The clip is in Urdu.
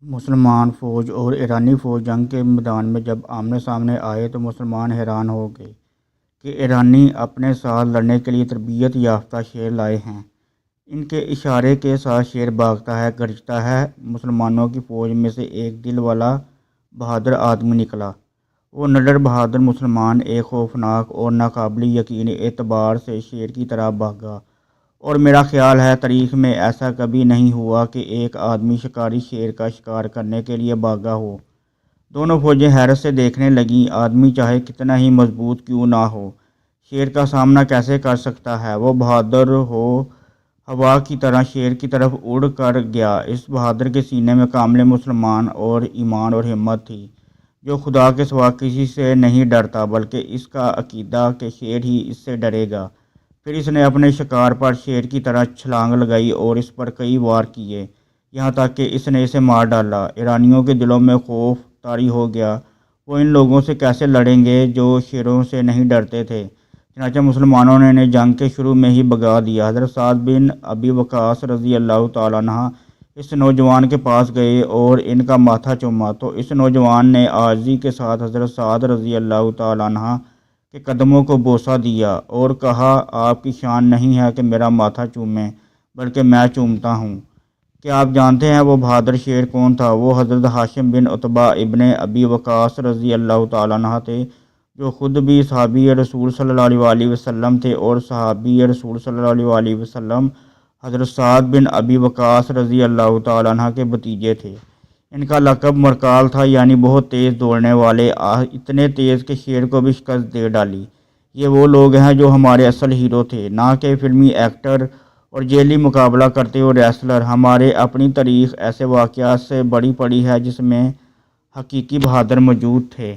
مسلمان فوج اور ایرانی فوج جنگ کے میدان میں جب آمنے سامنے آئے تو مسلمان حیران ہو گئے کہ ایرانی اپنے ساتھ لڑنے کے لیے تربیت یافتہ شیر لائے ہیں۔ ان کے اشارے کے ساتھ شیر بھاگتا ہے، گرجتا ہے۔ مسلمانوں کی فوج میں سے ایک دل والا بہادر آدمی نکلا۔ وہ نڈر بہادر مسلمان ایک خوفناک اور ناقابل یقین اعتبار سے شیر کی طرح بھاگا، اور میرا خیال ہے تاریخ میں ایسا کبھی نہیں ہوا کہ ایک آدمی شکاری شیر کا شکار کرنے کے لیے بھاگا ہو۔ دونوں فوجیں حیرت سے دیکھنے لگیں۔ آدمی چاہے کتنا ہی مضبوط کیوں نہ ہو، شیر کا سامنا کیسے کر سکتا ہے؟ وہ بہادر ہوا کی طرح شیر کی طرف اڑ کر گیا۔ اس بہادر کے سینے میں کامل مسلمان اور ایمان اور ہمت تھی، جو خدا کے سوا کسی سے نہیں ڈرتا، بلکہ اس کا عقیدہ کہ شیر ہی اس سے ڈرے گا۔ پھر اس نے اپنے شکار پر شیر کی طرح چھلانگ لگائی اور اس پر کئی وار کیے، یہاں تک کہ اس نے اسے مار ڈالا۔ ایرانیوں کے دلوں میں خوف طاری ہو گیا۔ وہ ان لوگوں سے کیسے لڑیں گے جو شیروں سے نہیں ڈرتے تھے؟ چنانچہ مسلمانوں نے انہیں جنگ کے شروع میں ہی بھگا دیا۔ حضرت سعد بن ابی وقاص رضی اللہ تعالیٰ عنہ اس نوجوان کے پاس گئے اور ان کا ماتھا چوما، تو اس نوجوان نے عاجزی کے ساتھ حضرت سعد رضی اللہ تعالیٰ عنہ کے قدموں کو بوسہ دیا اور کہا، آپ کی شان نہیں ہے کہ میرا ماتھا چومیں، بلکہ میں چومتا ہوں۔ کیا آپ جانتے ہیں وہ بہادر شیر کون تھا؟ وہ حضرت ہاشم بن عتبہ ابن ابی وقاص رضی اللہ تعالیٰ عنہ تھے، جو خود بھی صحابی رسول صلی اللہ علیہ وسلم تھے، اور صحابی رسول صلی اللہ علیہ وسلم حضرت سعد بن ابی وقاص رضی اللہ تعالیٰ عنہ کے بھتیجے تھے۔ ان کا لقب مرکال تھا، یعنی بہت تیز دوڑنے والے، اتنے تیز کہ شیر کو بھی شکست دے ڈالی۔ یہ وہ لوگ ہیں جو ہمارے اصل ہیرو تھے، نہ کہ فلمی ایکٹر اور جیلی مقابلہ کرتے ہوئے ریسلر۔ ہمارے اپنی تاریخ ایسے واقعات سے بھری پڑی ہے جس میں حقیقی بہادر موجود تھے۔